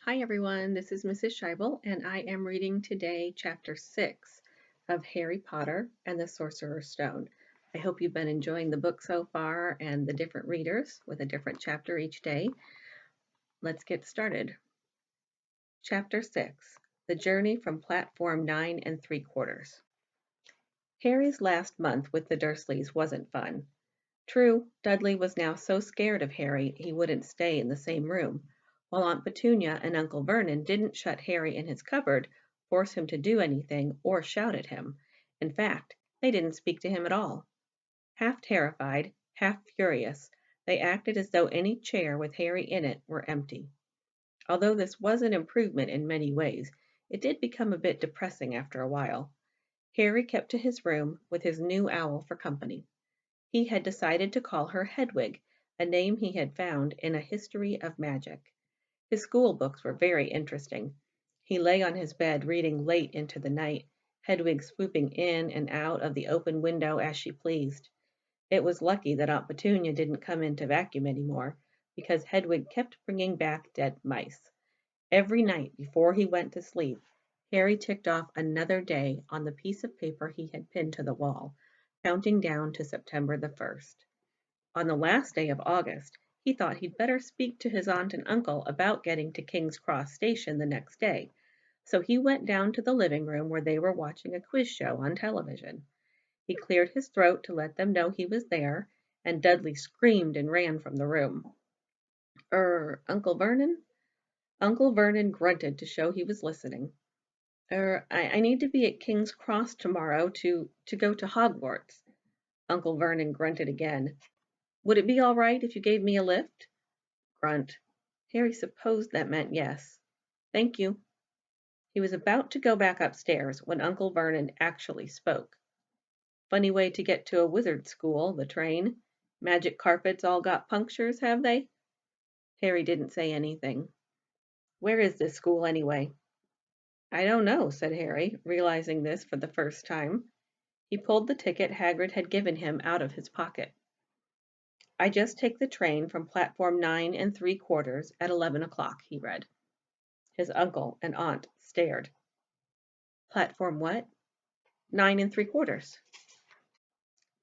Hi everyone, this is Mrs. Scheibel, and I am reading today Chapter 6 of Harry Potter and the Sorcerer's Stone. I hope you've been enjoying the book so far and the different readers with a different chapter each day. Let's get started. Chapter 6, The Journey from Platform 9 3/4. Harry's last month with the Dursleys wasn't fun. True, Dudley was now so scared of Harry he wouldn't stay in the same room, while Aunt Petunia and Uncle Vernon didn't shut Harry in his cupboard, force him to do anything, or shout at him. In fact, they didn't speak to him at all. Half terrified, half furious, they acted as though any chair with Harry in it were empty. Although this was an improvement in many ways, it did become a bit depressing after a while. Harry kept to his room with his new owl for company. He had decided to call her Hedwig, a name he had found in a history of magic. His school books were very interesting. He lay on his bed reading late into the night, Hedwig swooping in and out of the open window as she pleased. It was lucky that Aunt Petunia didn't come in to vacuum any more, because Hedwig kept bringing back dead mice. Every night before he went to sleep, Harry ticked off another day on the piece of paper he had pinned to the wall, counting down to September the 1st. On the last day of August, he thought he'd better speak to his aunt and uncle about getting to King's Cross Station the next day, so he went down to the living room where they were watching a quiz show on television. He cleared his throat to let them know he was there, and Dudley screamed and ran from the room. Uncle Vernon? Uncle Vernon grunted to show he was listening. I need to be at King's Cross tomorrow to go to Hogwarts. Uncle Vernon grunted again. Would it be all right if you gave me a lift? Grunt. Harry supposed that meant yes. Thank you. He was about to go back upstairs when Uncle Vernon actually spoke. Funny way to get to a wizard school, the train. Magic carpets all got punctures, have they? Harry didn't say anything. Where is this school anyway? I don't know, said Harry, realizing this for the first time. He pulled the ticket Hagrid had given him out of his pocket. I just take the train from platform 9 3/4 at 11 o'clock, he read. His uncle and aunt stared. Platform what? 9 3/4.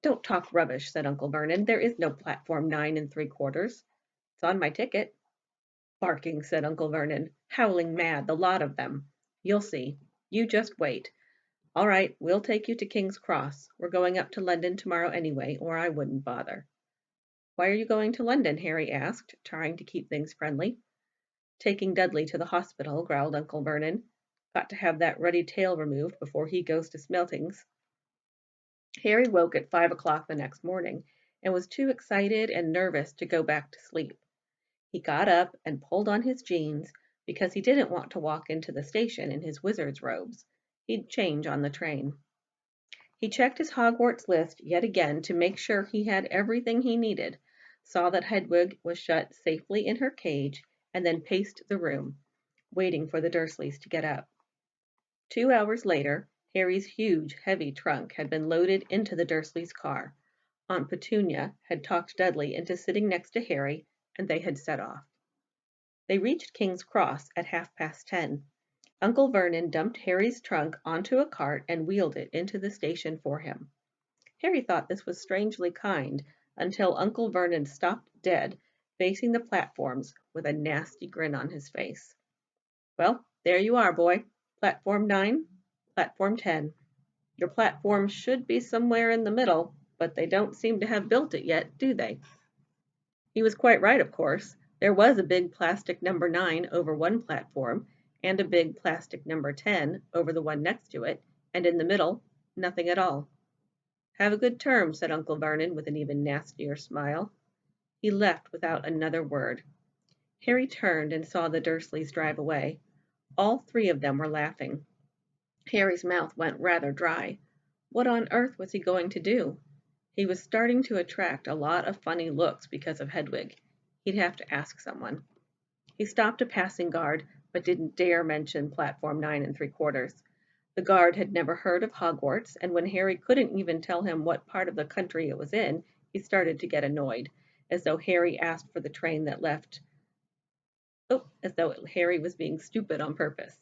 Don't talk rubbish, said Uncle Vernon. There is no platform 9 3/4. It's on my ticket. Barking, said Uncle Vernon. Howling mad, the lot of them. You'll see. You just wait. All right, we'll take you to King's Cross. We're going up to London tomorrow anyway, or I wouldn't bother. Why are you going to London? Harry asked, trying to keep things friendly. Taking Dudley to the hospital, growled Uncle Vernon. Got to have that ruddy tail removed before he goes to Smeltings. Harry woke at 5 o'clock the next morning and was too excited and nervous to go back to sleep. He got up and pulled on his jeans because he didn't want to walk into the station in his wizard's robes. He'd change on the train. He checked his Hogwarts list yet again to make sure he had everything he needed, saw that Hedwig was shut safely in her cage, and then paced the room, waiting for the Dursleys to get up. 2 hours later, Harry's huge, heavy trunk had been loaded into the Dursleys' car. Aunt Petunia had talked Dudley into sitting next to Harry, and they had set off. They reached King's Cross at 10:30. Uncle Vernon dumped Harry's trunk onto a cart and wheeled it into the station for him. Harry thought this was strangely kind until Uncle Vernon stopped dead, facing the platforms with a nasty grin on his face. Well, there you are, boy. Platform 9, platform 10. Your platform should be somewhere in the middle, but they don't seem to have built it yet, do they? He was quite right, of course. There was a big plastic number 9 over one platform, and a big plastic number 10 over the one next to it, and in the middle, nothing at all. Have a good term, said Uncle Vernon with an even nastier smile. He left without another word. Harry turned and saw the Dursleys drive away. All three of them were laughing. Harry's mouth went rather dry. What on earth was he going to do? He was starting to attract a lot of funny looks because of Hedwig. He'd have to ask someone. He stopped a passing guard, but didn't dare mention platform 9 3/4. The guard had never heard of Hogwarts, and when Harry couldn't even tell him what part of the country it was in, he started to get annoyed, as though Harry asked for the train that left as though Harry was being stupid on purpose.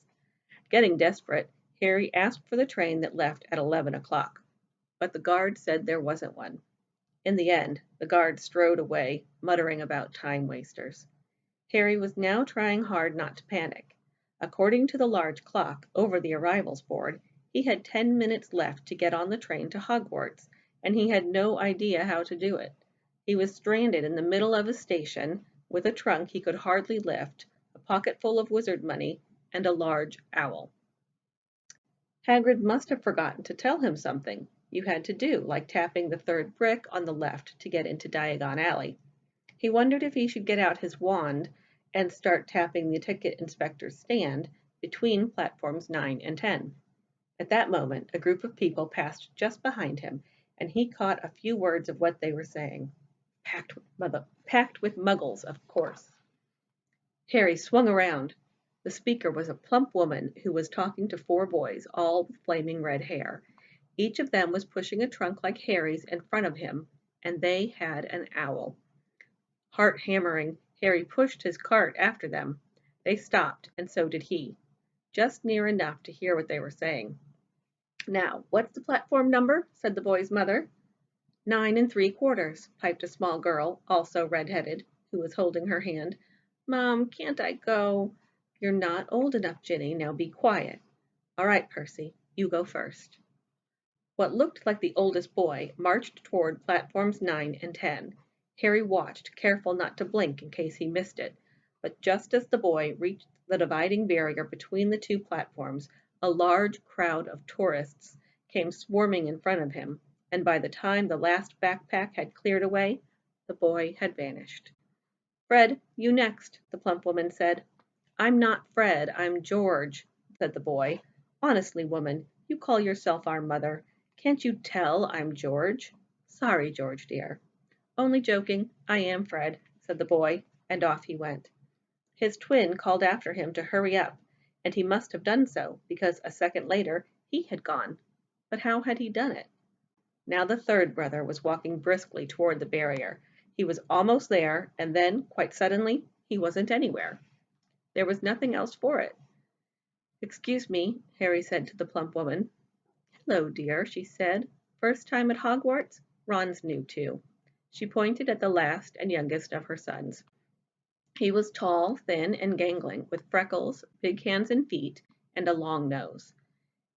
Getting desperate, Harry asked for the train that left at 11 o'clock, but the guard said there wasn't one. In the end, the guard strode away, muttering about time wasters. Harry was now trying hard not to panic. According to the large clock over the arrivals board, he had 10 minutes left to get on the train to Hogwarts, and he had no idea how to do it. He was stranded in the middle of a station with a trunk he could hardly lift, a pocket full of wizard money, and a large owl. Hagrid must have forgotten to tell him something you had to do, like tapping the third brick on the left to get into Diagon Alley. He wondered if he should get out his wand and start tapping the ticket inspector's stand between platforms 9 and 10. At that moment, a group of people passed just behind him, and he caught a few words of what they were saying. Packed with muggles, of course. Harry swung around. The speaker was a plump woman who was talking to 4 boys, all with flaming red hair. Each of them was pushing a trunk like Harry's in front of him, and they had an owl. Heart hammering, Harry pushed his cart after them. They stopped, and so did he, just near enough to hear what they were saying. "Now, what's the platform number?" said the boy's mother. 9 3/4, piped a small girl, also red-headed, who was holding her hand. "Mom, can't I go?" "You're not old enough, Ginny. Now be quiet." "All right, Percy, you go first." What looked like the oldest boy marched toward platforms 9 and 10. Harry watched, careful not to blink in case he missed it, but just as the boy reached the dividing barrier between the 2 platforms, a large crowd of tourists came swarming in front of him, and by the time the last backpack had cleared away, the boy had vanished. "Fred, you next," the plump woman said. "I'm not Fred, I'm George," said the boy. "Honestly, woman, you call yourself our mother. Can't you tell I'm George?" "Sorry, George dear." "Only joking. I am Fred," said the boy, and off he went. His twin called after him to hurry up, and he must have done so, because a second later he had gone. But how had he done it? Now the third brother was walking briskly toward the barrier. He was almost there, and then, quite suddenly, he wasn't anywhere. There was nothing else for it. "Excuse me," Harry said to the plump woman. "Hello, dear," she said. "First time at Hogwarts? Ron's new, too." She pointed at the last and youngest of her sons. He was tall, thin, and gangling, with freckles, big hands and feet, and a long nose.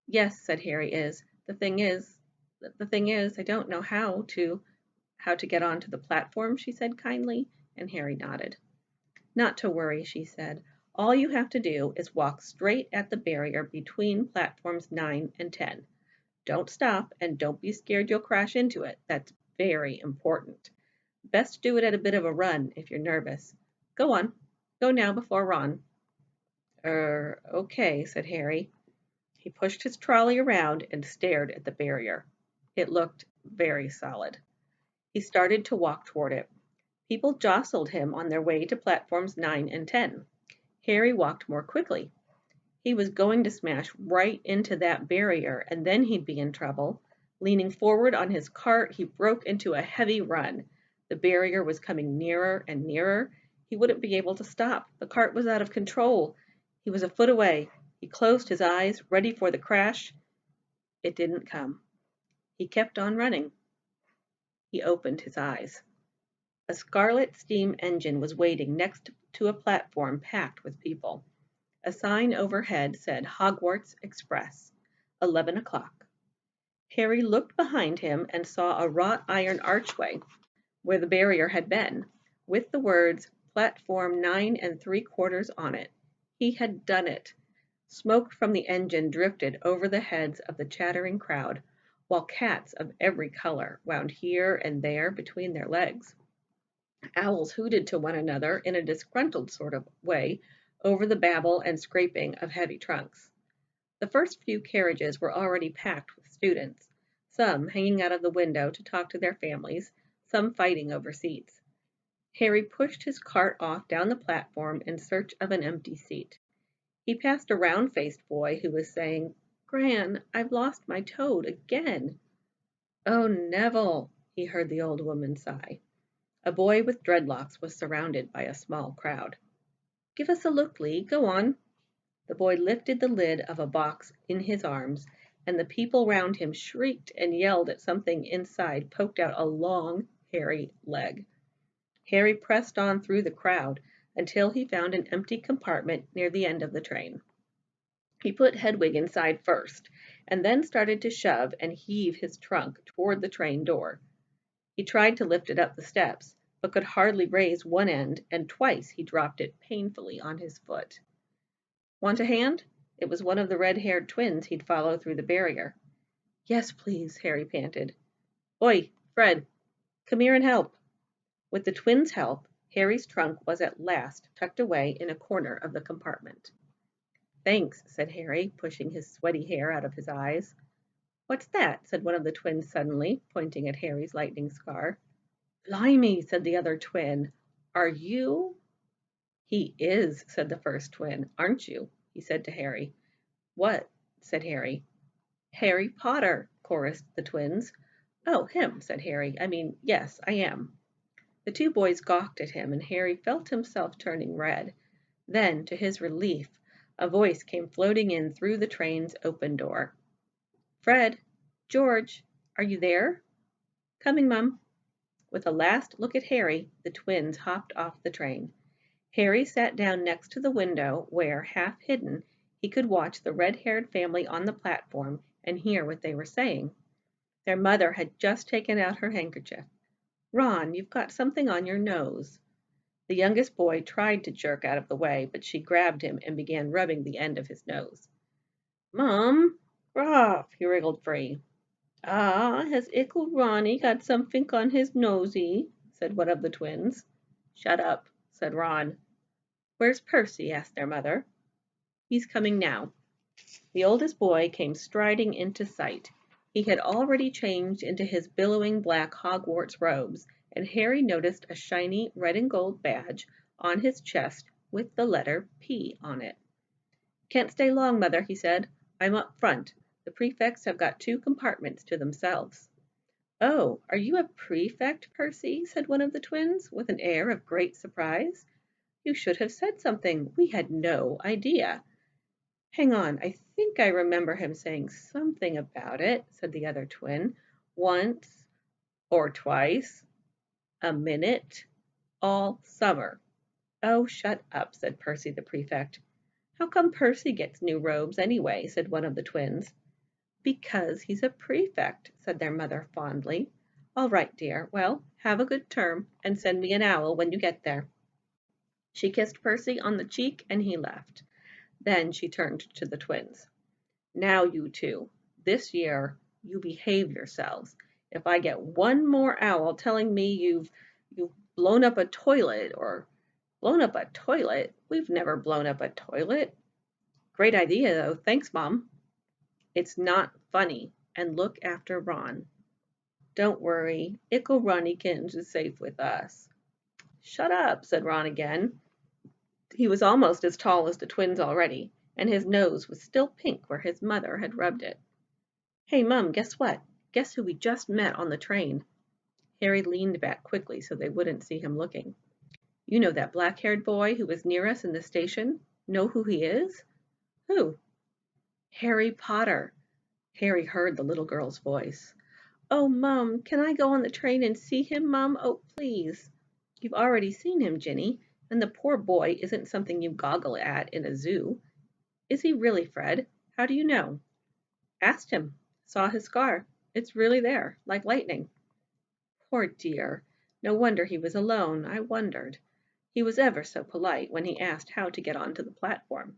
"Yes," said Harry, The thing is, I don't know how to get onto the platform," she said kindly, and Harry nodded. "Not to worry," she said. "All you have to do is walk straight at the barrier between platforms 9 and 10. Don't stop, and don't be scared you'll crash into it. That's very important. Best do it at a bit of a run if you're nervous. Go on. Go now before Ron." Okay," said Harry. He pushed his trolley around and stared at the barrier. It looked very solid. He started to walk toward it. People jostled him on their way to platforms 9 and 10. Harry walked more quickly. He was going to smash right into that barrier, and then he'd be in trouble. Leaning forward on his cart, he broke into a heavy run. The barrier was coming nearer and nearer. He wouldn't be able to stop. The cart was out of control. He was a foot away. He closed his eyes, ready for the crash. It didn't come. He kept on running. He opened his eyes. A scarlet steam engine was waiting next to a platform packed with people. A sign overhead said Hogwarts Express, 11 o'clock. Harry looked behind him and saw a wrought iron archway where the barrier had been, with the words Platform 9 3/4 on it. He had done it. Smoke from the engine drifted over the heads of the chattering crowd, while cats of every color wound here and there between their legs. Owls hooted to one another in a disgruntled sort of way over the babble and scraping of heavy trunks. The first few carriages were already packed with students, some hanging out of the window to talk to their families, some fighting over seats. Harry pushed his cart off down the platform in search of an empty seat. He passed a round-faced boy who was saying, "Gran, I've lost my toad again." "Oh, Neville," he heard the old woman sigh. A boy with dreadlocks was surrounded by a small crowd. Give us a look, Lee. Go on. The boy lifted the lid of a box in his arms, and the people round him shrieked and yelled at something inside poked out a long, hairy leg. Harry pressed on through the crowd until he found an empty compartment near the end of the train. He put Hedwig inside first, and then started to shove and heave his trunk toward the train door. He tried to lift it up the steps, but could hardly raise one end, and twice he dropped it painfully on his foot. Want a hand? It was one of the red-haired twins he'd followed through the barrier. Yes, please, Harry panted. Oi, Fred, come here and help. With the twins' help, Harry's trunk was at last tucked away in a corner of the compartment. Thanks, said Harry, pushing his sweaty hair out of his eyes. What's that? Said one of the twins suddenly, pointing at Harry's lightning scar. Blimey, said the other twin. Are you? He is, said the first twin. Aren't you? He said to Harry. What? Said Harry. Harry Potter, chorused the twins. Oh, him, said Harry. I mean, yes, I am. The two boys gawked at him, and Harry felt himself turning red. Then, to his relief, a voice came floating in through the train's open door. Fred, George, are you there? Coming, Mum. With a last look at Harry, the twins hopped off the train. Harry sat down next to the window where, half hidden, he could watch the red-haired family on the platform and hear what they were saying. Their mother had just taken out her handkerchief. Ron, you've got something on your nose. The youngest boy tried to jerk out of the way, but she grabbed him and began rubbing the end of his nose. Mom, Graf, he wriggled free. Ah, has Ickle Ronnie got something on his nosy? Said one of the twins. Shut up, said Ron. Where's Percy? Asked their mother. He's coming now. The oldest boy came striding into sight. He had already changed into his billowing black Hogwarts robes, and Harry noticed a shiny red and gold badge on his chest with the letter P on it. Can't stay long, Mother, he said. I'm up front. The prefects have got 2 compartments to themselves. Oh, are you a prefect, Percy? Said one of the twins, with an air of great surprise. You should have said something. We had no idea. Hang on, I think I remember him saying something about it, said the other twin. Once or twice, a minute, all summer. Oh, shut up, said Percy the prefect. How come Percy gets new robes anyway? Said one of the twins. Because he's a prefect, said their mother fondly. All right, dear. Well, have a good term, and send me an owl when you get there. She kissed Percy on the cheek, and he left. Then she turned to the twins. Now you two, this year you behave yourselves. If I get one more owl telling me you've blown up a toilet or blown up a toilet, we've never blown up a toilet. Great idea, though. Thanks, Mom. It's not funny. And look after Ron. Don't worry. Ickle Runnykins is safe with us. Shut up, said Ron again. He was almost as tall as the twins already, and his nose was still pink where his mother had rubbed it. Hey, Mum, guess what? Guess who we just met on the train? Harry leaned back quickly so they wouldn't see him looking. You know that black-haired boy who was near us in the station? Know who he is? Who? Harry Potter. Harry heard the little girl's voice. Oh, Mum, can I go on the train and see him, Mum? Oh, please. You've already seen him, Ginny, and the poor boy isn't something you goggle at in a zoo. Is he really, Fred? How do you know? Asked him. Saw his scar. It's really there, like lightning. Poor dear. No wonder he was alone. I wondered. He was ever so polite when he asked how to get onto the platform.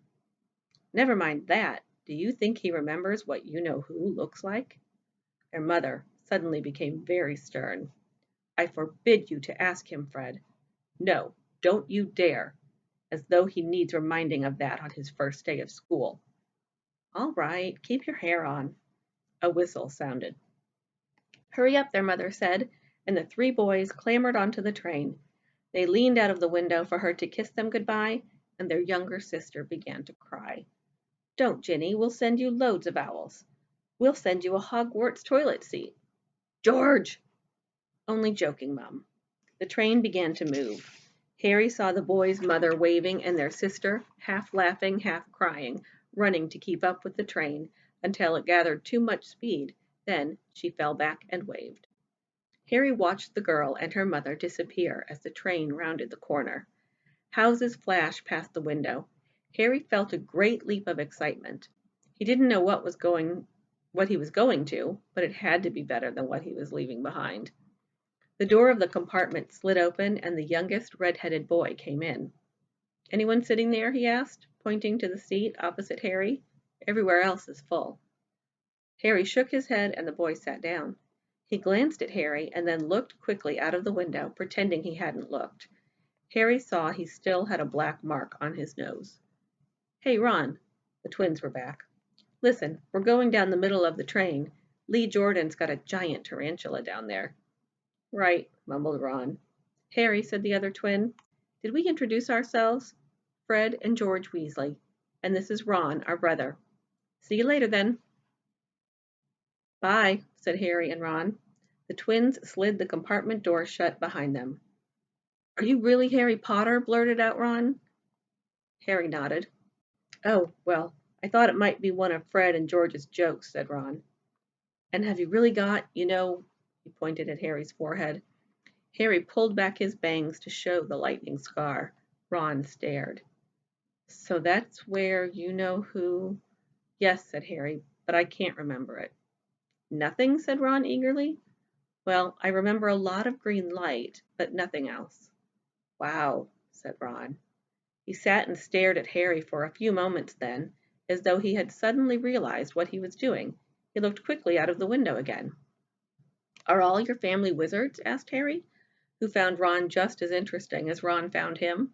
Never mind that. Do you think he remembers what you-know-who looks like? Their mother suddenly became very stern. I forbid you to ask him, Fred. No, don't you dare, as though he needs reminding of that on his first day of school. All right, keep your hair on. A whistle sounded. Hurry up, their mother said, and the 3 boys clambered onto the train. They leaned out of the window for her to kiss them goodbye, and their younger sister began to cry. Don't, Ginny, we'll send you loads of owls. We'll send you a Hogwarts toilet seat. George! Only joking, Mum. The train began to move. Harry saw the boy's mother waving and their sister, half laughing, half crying, running to keep up with the train until it gathered too much speed. Then she fell back and waved. Harry watched the girl and her mother disappear as the train rounded the corner. Houses flashed past the window. Harry felt a great leap of excitement. He didn't know what he was going to, but it had to be better than what he was leaving behind. The door of the compartment slid open and the youngest red-headed boy came in. "Anyone sitting there?" he asked, pointing to the seat opposite Harry. "Everywhere else is full." Harry shook his head and the boy sat down. He glanced at Harry and then looked quickly out of the window, pretending he hadn't looked. Harry saw he still had a black mark on his nose. "Hey, Ron." The twins were back. "Listen, we're going down the middle of the train. Lee Jordan's got a giant tarantula down there." "Right," mumbled Ron. "Harry," said the other twin, "did we introduce ourselves? Fred and George Weasley. And this is Ron, our brother. See you later, then." "Bye," said Harry and Ron. The twins slid the compartment door shut behind them. "Are you really Harry Potter?" blurted out Ron. Harry nodded. "Oh, well, I thought it might be one of Fred and George's jokes," said Ron. "And have you really got, he pointed at Harry's forehead. Harry pulled back his bangs to show the lightning scar. Ron stared. "So that's where you know who—" "Yes," said Harry, "but I can't remember it." "Nothing?" said Ron eagerly. "Well, I remember a lot of green light, but nothing else." "Wow," said Ron. He sat and stared at Harry for a few moments then, as though he had suddenly realized what he was doing. He looked quickly out of the window again. "Are all your family wizards?" asked Harry, who found Ron just as interesting as Ron found him.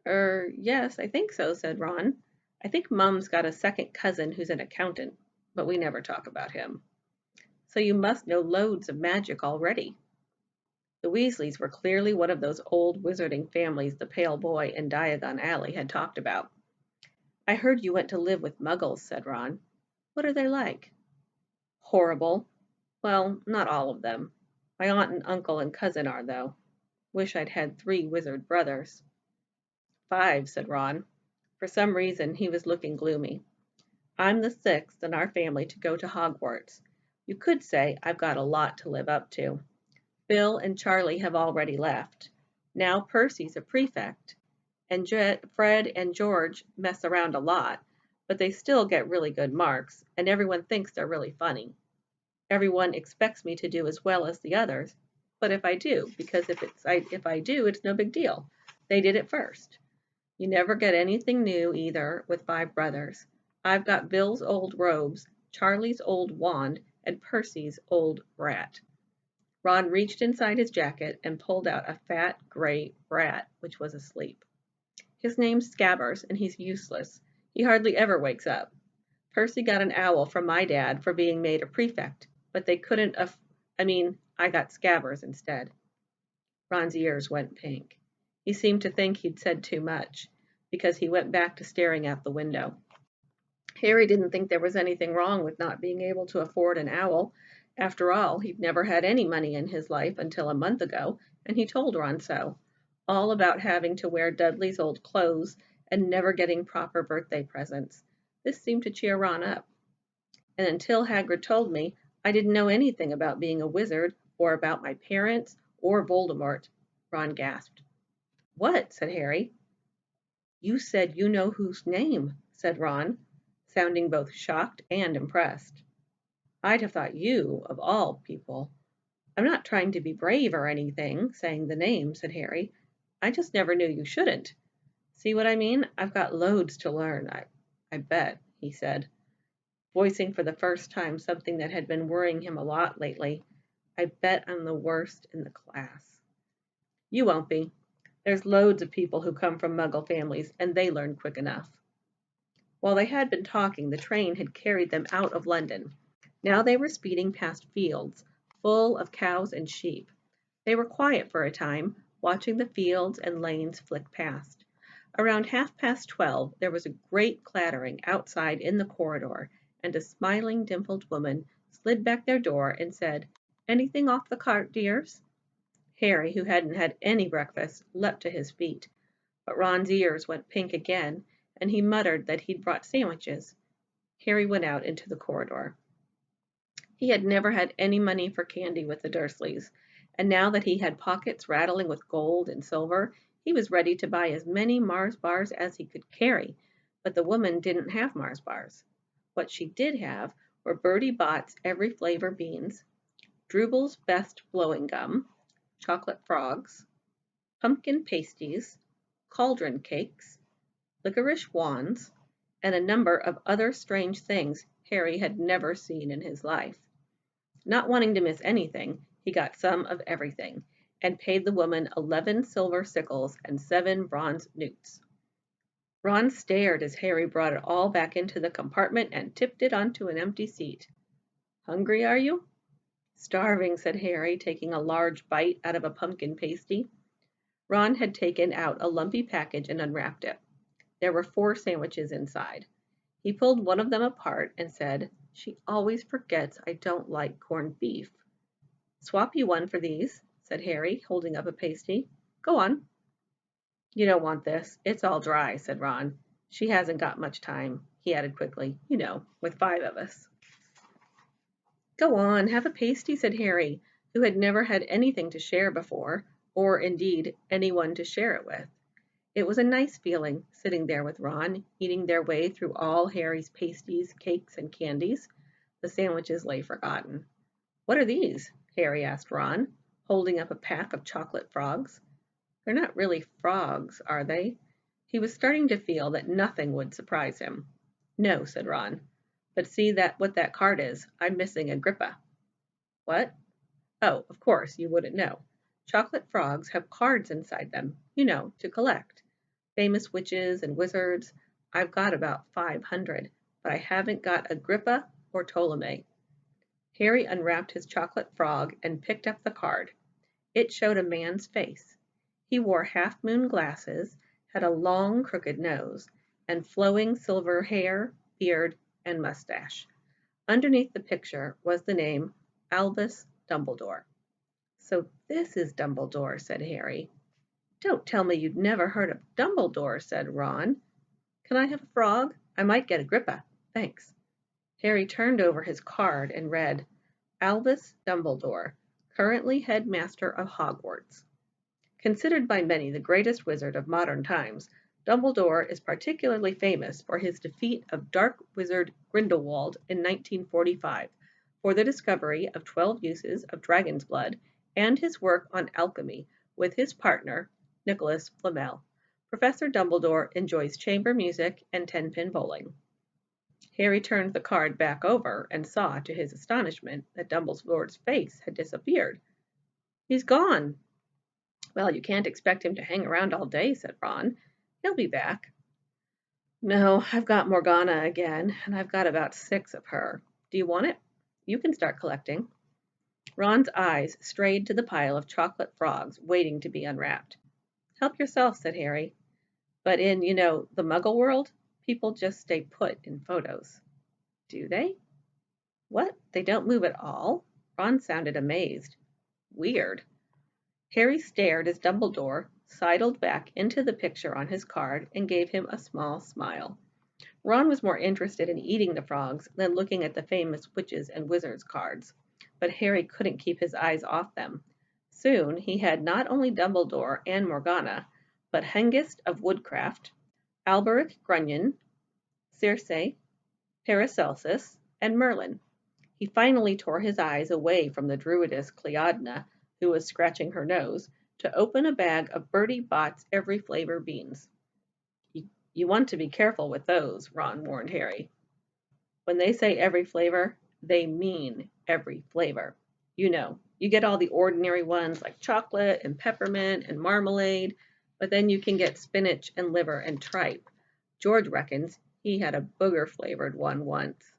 Yes, I think so," said Ron. "I think Mum's got a second cousin who's an accountant, but we never talk about him." "So you must know loads of magic already." The Weasleys were clearly one of those old wizarding families the pale boy in Diagon Alley had talked about. "I heard you went to live with Muggles," said Ron. "What are they like?" "Horrible. Well, not all of them. My aunt and uncle and cousin are, though. Wish I'd had 3 wizard brothers." "5," said Ron. For some reason he was looking gloomy. "I'm the 6th in our family to go to Hogwarts. You could say I've got a lot to live up to. Bill and Charlie have already left. Now Percy's a prefect, and Fred and George mess around a lot, but they still get really good marks, and everyone thinks they're really funny. Everyone expects me to do as well as the others, but if I do, because if I do, it's no big deal. They did it first. You never get anything new either with 5 brothers. I've got Bill's old robes, Charlie's old wand, and Percy's old rat." Ron reached inside his jacket and pulled out a fat, gray rat, which was asleep. "His name's Scabbers, and he's useless. He hardly ever wakes up. Percy got an owl from my dad for being made a prefect, but they couldn't I got Scabbers instead." Ron's ears went pink. He seemed to think he'd said too much, because he went back to staring out the window. Harry didn't think there was anything wrong with not being able to afford an owl. After all, he'd never had any money in his life until a month ago, and he told Ron so. All about having to wear Dudley's old clothes and never getting proper birthday presents. This seemed to cheer Ron up. "And until Hagrid told me, I didn't know anything about being a wizard, or about my parents, or Voldemort," Ron gasped. "What?" said Harry. "You said you know whose name," said Ron, sounding both shocked and impressed. "I'd have thought you, of all people." "I'm not trying to be brave or anything, saying the name," said Harry. "I just never knew you shouldn't. See what I mean? I've got loads to learn, I bet," he said, voicing for the first time something that had been worrying him a lot lately. "I bet I'm the worst in the class." "You won't be. There's loads of people who come from Muggle families, and they learn quick enough." While they had been talking, the train had carried them out of London. Now they were speeding past fields, full of cows and sheep. They were quiet for a time, watching the fields and lanes flick past. Around 12:30, there was a great clattering outside in the corridor, and a smiling, dimpled woman slid back their door and said, "Anything off the cart, dears?" Harry, who hadn't had any breakfast, leapt to his feet, but Ron's ears went pink again, and he muttered that he'd brought sandwiches. Harry went out into the corridor. He had never had any money for candy with the Dursleys, and now that he had pockets rattling with gold and silver, he was ready to buy as many Mars bars as he could carry, but the woman didn't have Mars bars. What she did have were Bertie Bott's every flavor beans, Drooble's best blowing gum, chocolate frogs, pumpkin pasties, cauldron cakes, licorice wands, and a number of other strange things Harry had never seen in his life. Not wanting to miss anything, he got some of everything, and paid the woman 11 silver sickles and 7 bronze newts. Ron stared as Harry brought it all back into the compartment and tipped it onto an empty seat. "Hungry, are you?" "Starving," said Harry, taking a large bite out of a pumpkin pasty. Ron had taken out a lumpy package and unwrapped it. There were 4 sandwiches inside. He pulled one of them apart and said, "She always forgets I don't like corned beef." "Swap you one for these," said Harry, holding up a pasty. "Go on." "You don't want this. It's all dry," said Ron. "She hasn't got much time," he added quickly, with 5 of us. "Go on, have a pasty," said Harry, who had never had anything to share before, or indeed anyone to share it with. It was a nice feeling, sitting there with Ron, eating their way through all Harry's pasties, cakes, and candies. The sandwiches lay forgotten. "What are these?" Harry asked Ron, holding up a pack of chocolate frogs. "They're not really frogs, are they?" He was starting to feel that nothing would surprise him. "No," said Ron. "But see what that card is. I'm missing Agrippa." "What?" "Oh, of course, you wouldn't know. Chocolate frogs have cards inside them, to collect. Famous witches and wizards. I've got about 500, but I haven't got Agrippa or Ptolemy." Harry unwrapped his chocolate frog and picked up the card. It showed a man's face. He wore half-moon glasses, had a long, crooked nose, and flowing silver hair, beard, and mustache. Underneath the picture was the name Albus Dumbledore. "So this is Dumbledore," said Harry. "Don't tell me you'd never heard of Dumbledore," said Ron. "Can I have a frog? I might get Agrippa. Thanks." Harry turned over his card and read, "Albus Dumbledore, currently headmaster of Hogwarts. Considered by many the greatest wizard of modern times, Dumbledore is particularly famous for his defeat of dark wizard Grindelwald in 1945, for the discovery of 12 uses of dragon's blood, and his work on alchemy with his partner, Nicholas Flamel. Professor Dumbledore enjoys chamber music and 10-pin bowling." Harry turned the card back over and saw, to his astonishment, that Dumbledore's face had disappeared. "He's gone." "Well, you can't expect him to hang around all day," said Ron. "He'll be back." "No, I've got Morgana again, and I've got about 6 of her. Do you want it? You can start collecting." Ron's eyes strayed to the pile of chocolate frogs waiting to be unwrapped. "Help yourself," said Harry. "But in, the Muggle world, people just stay put in photos." "Do they?" "What? They don't move at all?" Ron sounded amazed. "Weird." Harry stared as Dumbledore sidled back into the picture on his card and gave him a small smile. Ron was more interested in eating the frogs than looking at the famous witches and wizards cards, but Harry couldn't keep his eyes off them. Soon he had not only Dumbledore and Morgana, but Hengist of Woodcraft, Alberic Grunion, Circe, Paracelsus, and Merlin. He finally tore his eyes away from the druidess Cleodna, who was scratching her nose, to open a bag of Bertie Bott's every flavor beans. You want to be careful with those," Ron warned Harry. "When they say every flavor, they mean every flavor. You get all the ordinary ones like chocolate and peppermint and marmalade, but then you can get spinach and liver and tripe. George reckons he had a booger-flavored one once."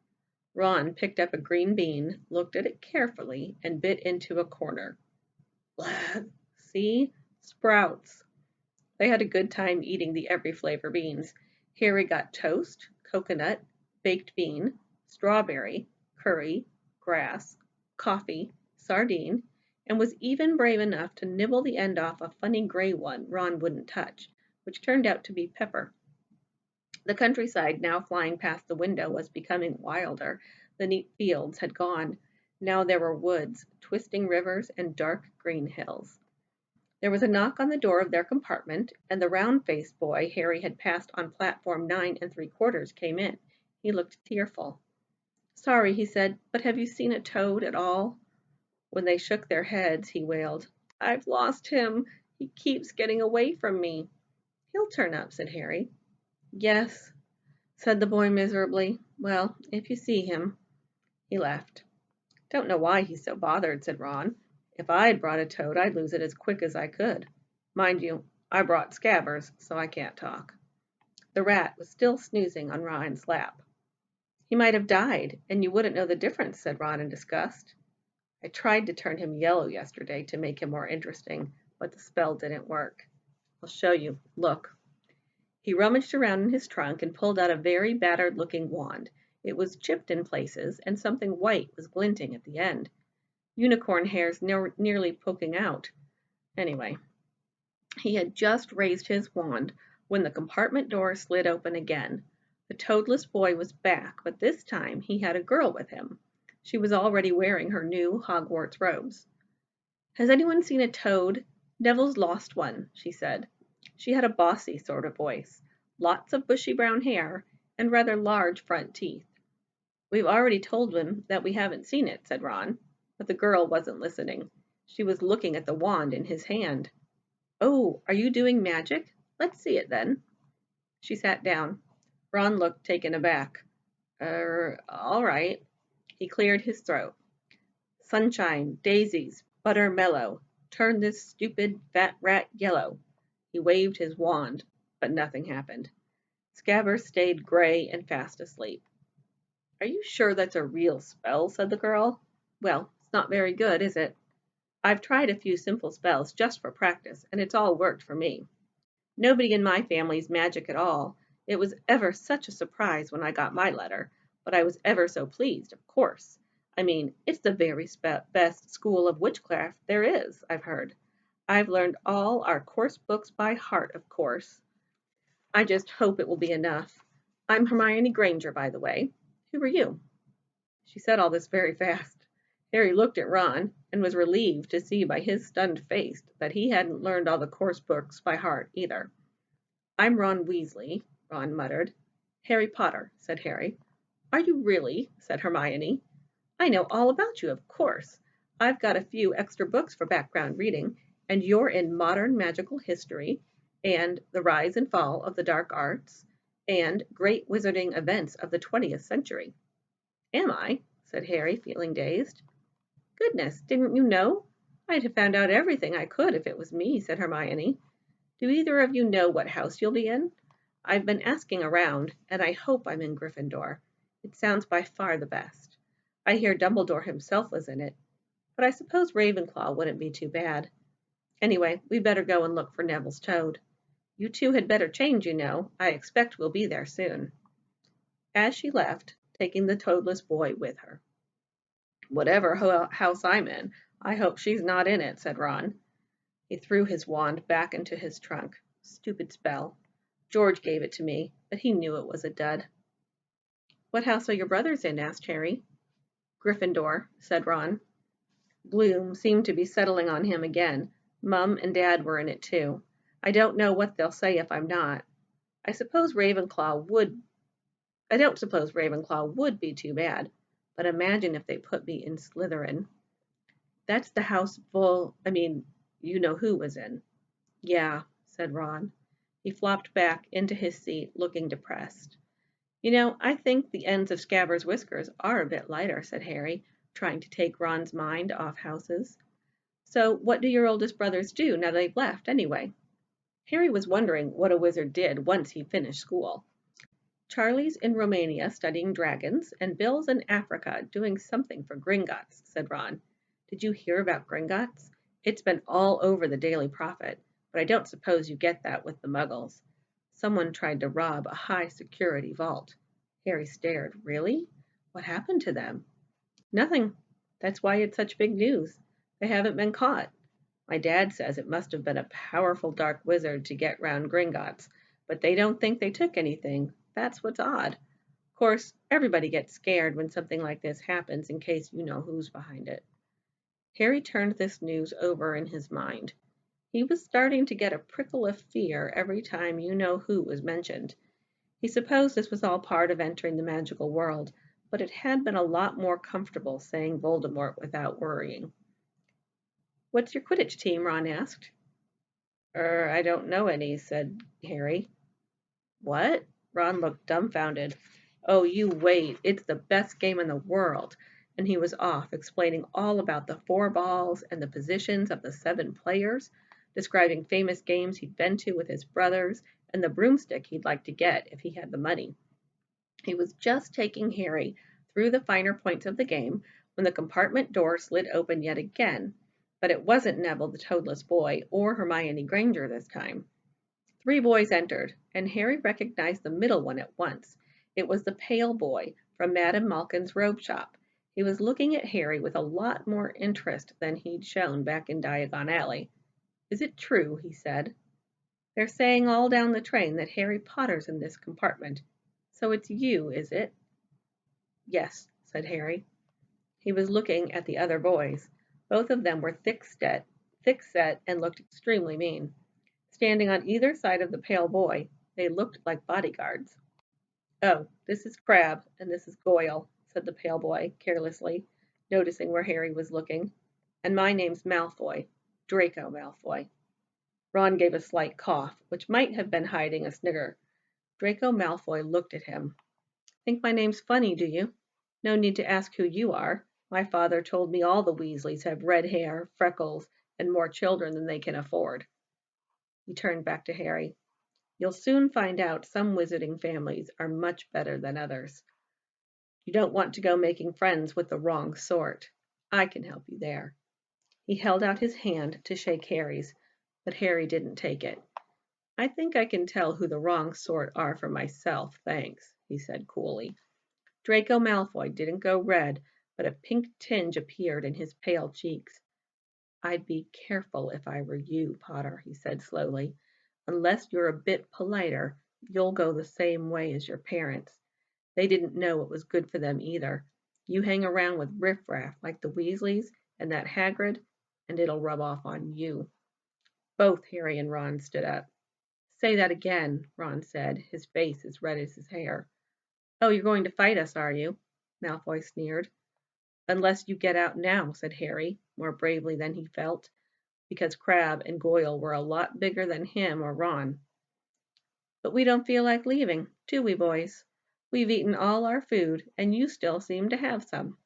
Ron picked up a green bean, looked at it carefully, and bit into a corner. "Blah! See? Sprouts." They had a good time eating the every flavor beans. Harry got toast, coconut, baked bean, strawberry, curry, grass, coffee, sardine, and was even brave enough to nibble the end off a funny gray one Ron wouldn't touch, which turned out to be Pepper. The countryside now flying past the window was becoming wilder. The neat fields had gone. Now there were woods, twisting rivers, and dark green hills. There was a knock on the door of their compartment, and the round-faced boy Harry had passed on platform 9 3/4 came in. He looked tearful. "Sorry," he said, "but have you seen a toad at all?" When they shook their heads, he wailed, "I've lost him. He keeps getting away from me." "He'll turn up," said Harry. "Yes," said the boy miserably. "Well, if you see him." He left. "Don't know why he's so bothered," said Ron. "If I'd brought a toad, I'd lose it as quick as I could. Mind you, I brought Scabbers, so I can't talk." The rat was still snoozing on Ron's lap. "He might have died, and you wouldn't know the difference," said Ron in disgust. "I tried to turn him yellow yesterday to make him more interesting, but the spell didn't work. I'll show you. Look." He rummaged around in his trunk and pulled out a very battered-looking wand. It was chipped in places, and something white was glinting at the end. Unicorn hairs nearly poking out. Anyway, he had just raised his wand when the compartment door slid open again. The toadless boy was back, but this time he had a girl with him. She was already wearing her new Hogwarts robes. "Has anyone seen a toad? Neville's lost one," she said. She had a bossy sort of voice, lots of bushy brown hair, and rather large front teeth. "We've already told him that we haven't seen it," said Ron, but the girl wasn't listening. She was looking at the wand in his hand. "Oh, are you doing magic? Let's see it then." She sat down. Ron looked taken aback. All right." He cleared his throat. "Sunshine, daisies, butter mellow, turn this stupid fat rat yellow." He waved his wand, but nothing happened. Scabbers stayed gray and fast asleep. "Are you sure that's a real spell?" said the girl. "Well, it's not very good, is it? I've tried a few simple spells just for practice, and it's all worked for me. Nobody in my family's magic at all. It was ever such a surprise when I got my letter, but I was ever so pleased, of course. I mean, it's the very best school of witchcraft there is, I've heard. I've learned all our course books by heart, of course. I just hope it will be enough. I'm Hermione Granger, by the way. Who are you?" She said all this very fast. Harry looked at Ron and was relieved to see by his stunned face that he hadn't learned all the course books by heart either. "I'm Ron Weasley," Ron muttered. "Harry Potter," said Harry. "Are you really?" said Hermione. "I know all about you, of course. I've got a few extra books for background reading, and you're in modern magical history, and the rise and fall of the dark arts, and great wizarding events of the 20th century. "Am I?" said Harry, feeling dazed. "Goodness, didn't you know? I'd have found out everything I could if it was me," said Hermione. "Do either of you know what house you'll be in? I've been asking around, and I hope I'm in Gryffindor. It sounds by far the best. I hear Dumbledore himself was in it, but I suppose Ravenclaw wouldn't be too bad. Anyway, we'd better go and look for Neville's toad. You two had better change, you know. I expect we'll be there soon." As she left, taking the toadless boy with her. "Whatever house I'm in, I hope she's not in it," said Ron. He threw his wand back into his trunk. "Stupid spell. George gave it to me, but he knew it was a dud." "What house are your brothers in?" asked Harry. "Gryffindor," said Ron. Gloom seemed to be settling on him again. Mum and Dad were in it too. "I don't know what they'll say if I'm not. I suppose Ravenclaw would I don't suppose Ravenclaw would be too bad, but imagine if they put me in Slytherin." "That's the house you know who was in." "Yeah," said Ron. He flopped back into his seat, looking depressed. "You know, I think the ends of Scabbers' whiskers are a bit lighter," said Harry, trying to take Ron's mind off houses. "So what do your oldest brothers do now they've left, anyway?" Harry was wondering what a wizard did once he finished school. "Charlie's in Romania studying dragons, and Bill's in Africa doing something for Gringotts," said Ron. "Did you hear about Gringotts? It's been all over the Daily Prophet, but I don't suppose you get that with the Muggles. Someone tried to rob a high-security vault." Harry stared. "Really? What happened to them?" "Nothing. That's why it's such big news. They haven't been caught. My dad says it must have been a powerful dark wizard to get round Gringotts, but they don't think they took anything. That's what's odd. Of course, everybody gets scared when something like this happens in case you know who's behind it. Harry turned this news over in his mind. He was starting to get a prickle of fear every time you know who was mentioned. He supposed this was all part of entering the magical world, but it had been a lot more comfortable saying Voldemort without worrying. What's your Quidditch team? Ron asked. I don't know any, said Harry. What? Ron looked dumbfounded. Oh, you wait. It's the best game in the world. And he was off, explaining all about the 4 balls and the positions of the 7 players, describing famous games he'd been to with his brothers, and the broomstick he'd like to get if he had the money. He was just taking Harry through the finer points of the game when the compartment door slid open yet again, but it wasn't Neville the Toadless Boy or Hermione Granger this time. 3 boys entered, and Harry recognized the middle one at once. It was the pale boy from Madame Malkin's robe shop. He was looking at Harry with a lot more interest than he'd shown back in Diagon Alley. Is it true? He said. They're saying all down the train that Harry Potter's in this compartment. So it's you, is it? Yes, said Harry. He was looking at the other boys. Both of them were thick-set, and looked extremely mean. Standing on either side of the pale boy, they looked like bodyguards. Oh, this is Crabbe, and this is Goyle, said the pale boy, carelessly, noticing where Harry was looking. And my name's Malfoy, Draco Malfoy. Ron gave a slight cough, which might have been hiding a snigger. Draco Malfoy looked at him. Think my name's funny, do you? No need to ask who you are. My father told me all the Weasleys have red hair, freckles, and more children than they can afford. He turned back to Harry. You'll soon find out some wizarding families are much better than others. You don't want to go making friends with the wrong sort. I can help you there. He held out his hand to shake Harry's, but Harry didn't take it. I think I can tell who the wrong sort are for myself, thanks, he said coolly. Draco Malfoy didn't go red, but a pink tinge appeared in his pale cheeks. I'd be careful if I were you, Potter, he said slowly. Unless you're a bit politer, you'll go the same way as your parents. They didn't know it was good for them either. You hang around with riffraff like the Weasleys and that Hagrid, and it'll rub off on you. Both Harry and Ron stood up. Say that again, Ron said, his face as red as his hair. Oh, you're going to fight us, are you? Malfoy sneered. Unless you get out now, said Harry, more bravely than he felt, because Crabbe and Goyle were a lot bigger than him or Ron. But we don't feel like leaving, do we, boys? We've eaten all our food, and you still seem to have some.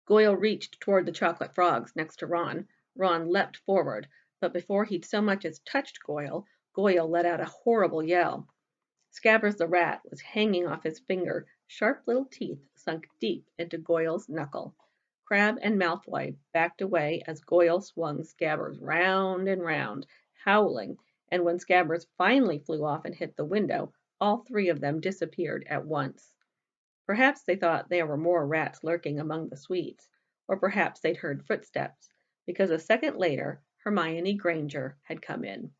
Goyle reached toward the chocolate frogs next to Ron. Ron leapt forward, but before he'd so much as touched Goyle, Goyle let out a horrible yell. Scabbers the rat was hanging off his finger, sharp little teeth sunk deep into Goyle's knuckle. Crabbe and Malfoy backed away as Goyle swung Scabbers round and round, howling, and when Scabbers finally flew off and hit the window, all 3 of them disappeared at once. Perhaps they thought there were more rats lurking among the sweets, or perhaps they'd heard footsteps, because a second later Hermione Granger had come in.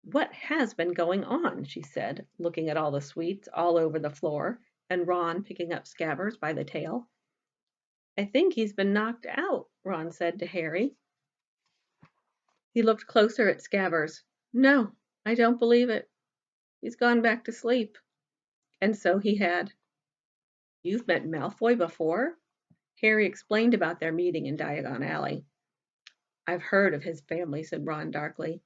What has been going on? She said, looking at all the sweets all over the floor, and Ron picking up Scabbers by the tail. I think he's been knocked out, Ron said to Harry. He looked closer at Scabbers. No, I don't believe it. He's gone back to sleep. And so he had. You've met Malfoy before? Harry explained about their meeting in Diagon Alley. I've heard of his family, said Ron darkly.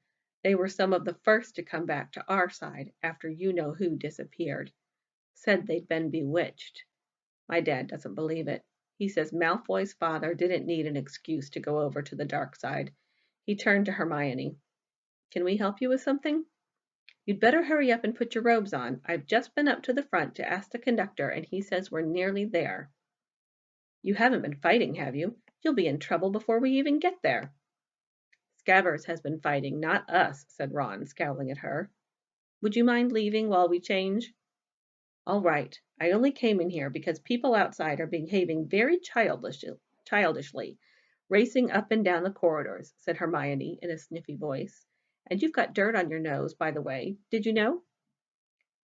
They were some of the first to come back to our side after you-know-who disappeared. Said they'd been bewitched. My dad doesn't believe it. He says Malfoy's father didn't need an excuse to go over to the dark side. He turned to Hermione. Can we help you with something? You'd better hurry up and put your robes on. I've just been up to the front to ask the conductor, and he says we're nearly there. You haven't been fighting, have you? You'll be in trouble before we even get there. Scabbers has been fighting, not us, said Ron, scowling at her. Would you mind leaving while we change? All right. I only came in here because people outside are behaving very childishly. Racing up and down the corridors, said Hermione in a sniffy voice. And you've got dirt on your nose, by the way. Did you know?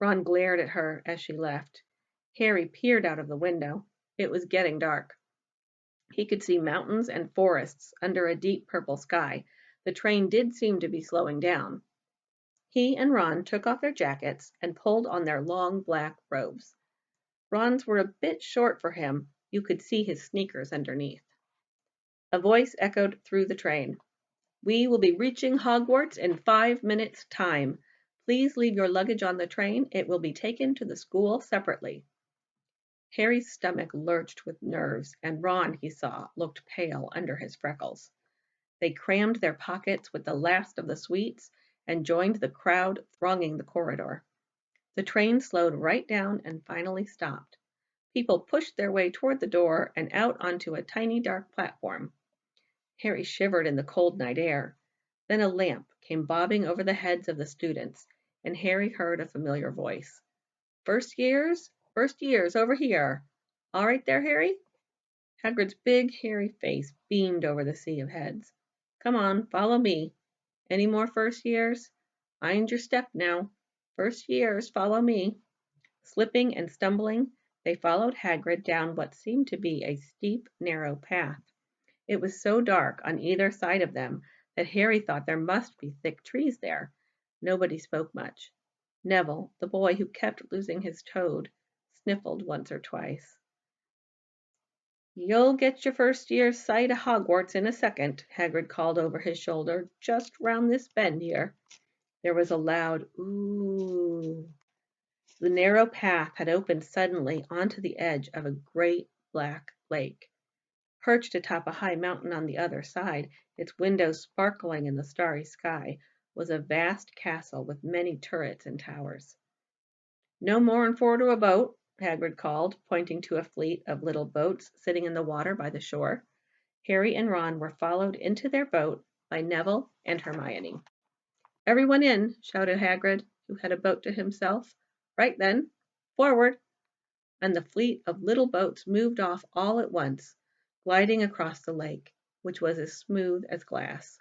Ron glared at her as she left. Harry peered out of the window. It was getting dark. He could see mountains and forests under a deep purple sky. The train did seem to be slowing down. He and Ron took off their jackets and pulled on their long black robes. Ron's were a bit short for him. You could see his sneakers underneath. A voice echoed through the train. We will be reaching Hogwarts in 5 minutes' time. Please leave your luggage on the train. It will be taken to the school separately. Harry's stomach lurched with nerves, and Ron, he saw, looked pale under his freckles. They crammed their pockets with the last of the sweets and joined the crowd thronging the corridor. The train slowed right down and finally stopped. People pushed their way toward the door and out onto a tiny dark platform. Harry shivered in the cold night air. Then a lamp came bobbing over the heads of the students, and Harry heard a familiar voice. First years, over here. All right there, Harry? Hagrid's big, hairy face beamed over the sea of heads. Come on, follow me. Any more first years? Mind your step now. First years, follow me. Slipping and stumbling, they followed Hagrid down what seemed to be a steep, narrow path. It was so dark on either side of them that Harry thought there must be thick trees there. Nobody spoke much. Neville, the boy who kept losing his toad, sniffled once or twice. You'll get your first year's sight of Hogwarts in a second, Hagrid called over his shoulder, just round this bend here. There was a loud ooh. The narrow path had opened suddenly onto the edge of a great black lake. Perched atop a high mountain on the other side, its windows sparkling in the starry sky, was a vast castle with many turrets and towers. No more'n 4 to a boat, Hagrid called, pointing to a fleet of little boats sitting in the water by the shore. Harry and Ron were followed into their boat by Neville and Hermione. Everyone in, shouted Hagrid, who had a boat to himself. Right then, forward! And the fleet of little boats moved off all at once, gliding across the lake, which was as smooth as glass.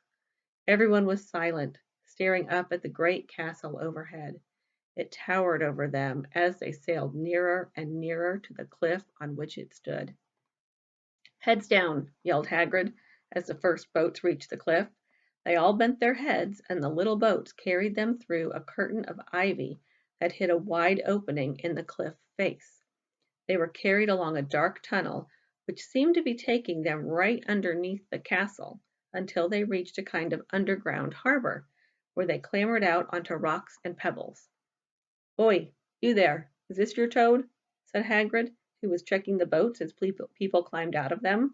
Everyone was silent, staring up at the great castle overhead. It towered over them as they sailed nearer and nearer to the cliff on which it stood. Heads down, yelled Hagrid, as the first boats reached the cliff. They all bent their heads, and the little boats carried them through a curtain of ivy that hid a wide opening in the cliff face. They were carried along a dark tunnel, which seemed to be taking them right underneath the castle until they reached a kind of underground harbor, where they clambered out onto rocks and pebbles. Oi, you there, is this your toad? Said Hagrid, who was checking the boats as people climbed out of them.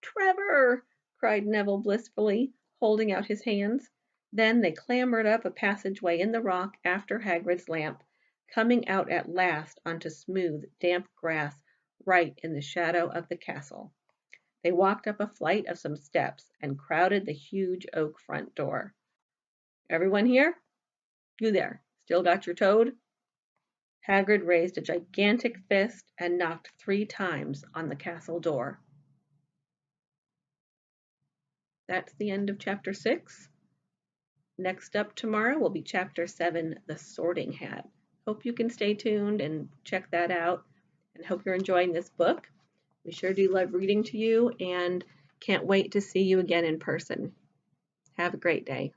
Trevor! Cried Neville blissfully, holding out his hands. Then they clambered up a passageway in the rock after Hagrid's lamp, coming out at last onto smooth, damp grass right in the shadow of the castle. They walked up a flight of some steps and crowded the huge oak front door. Everyone here? You there, still got your toad? Hagrid raised a gigantic fist and knocked 3 times on the castle door. That's the end of chapter 6. Next up tomorrow will be chapter 7, The Sorting Hat. Hope you can stay tuned and check that out, and hope you're enjoying this book. We sure do love reading to you and can't wait to see you again in person. Have a great day.